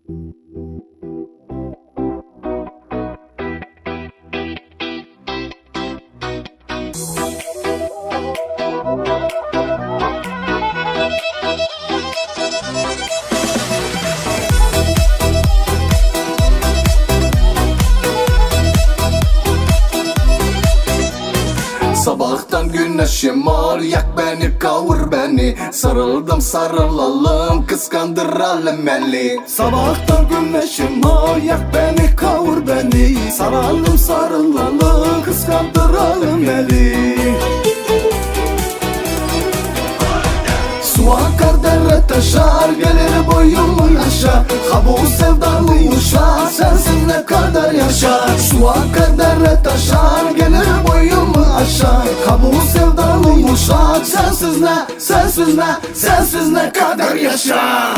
Sabahtan güneşim var, yak beni, kavur beni. Sarıldım sarılalım, kıskandıralım beni. Sabahtan güneşim var, yak beni, kavur beni. Saralım sarılalım, kıskandıralım beni. Su akar dere taşar, gelir boyumun aşağı. Ha bu sevdalı yuşa, sensin ne kadar yaşar. Su akar dere taşar, gelir boyumun aşağı. Ha bu sevdalı yuşa, sensiz ne, sensiz ne, sensiz ne kadar yaşar.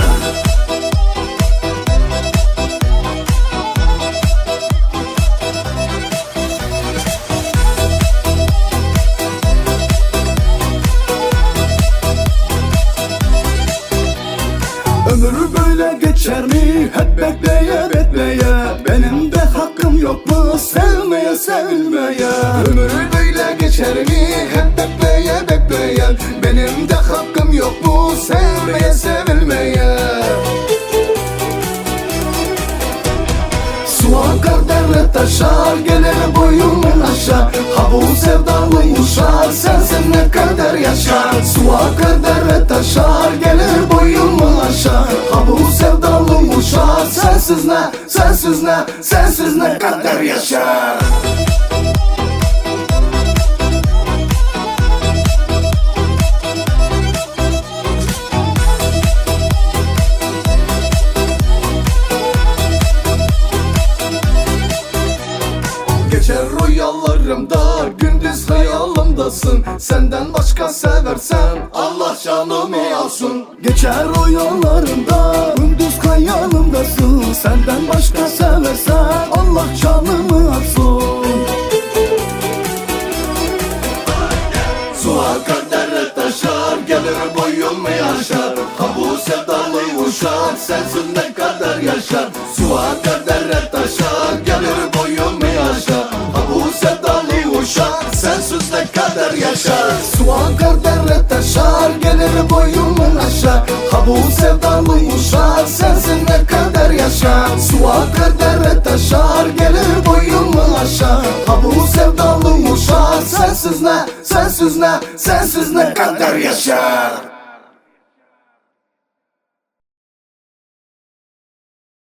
Ömür böyle geçer mi? Hep bekleye bekleye. Benim de hakkım yok mu sevmeye sevilmeye? Ömür böyle geçer mi? Hep bekleye bekleye. Benim de hakkım yok mu sevmeye sevilmeye? Su akar dere taşar, gelir boyumun aşağı. Ha bu sevdalı yuşar, sensin ne kadar yaşar. Su akar dere taşar, gelir boyumun aşağı. Ha bu sevdalı yuşar, sensiz ne, sensiz ne, sensiz ne kadar yaşar. Geçer rüyalarımda, gündüz hayalimdasın. Senden başka seversen Allah canımı alsın. Geçer rüyalarımda, gündüz hayalimdasın. Senden başka seversen Allah canımı alsın. Su akar dere taşar, gelir boyumu yaşar. Ha bu sevdalı uşak, sensin ne kadar yaşar. Su akar dere taşar, gelir boyumu yaşar. Ha bu sevdalı uşak, sensiz ne kadar yaşar. Su akar dere taşar, gelir boyumun aşağı. Ha bu sevdalı uşak, sensin ne kadar yaşar. Su akar dere taşar, gelir boyumun aşağı. Ha bu sevdalı uşak, sensiz ne, sensiz ne, sensiz ne kadar yaşar.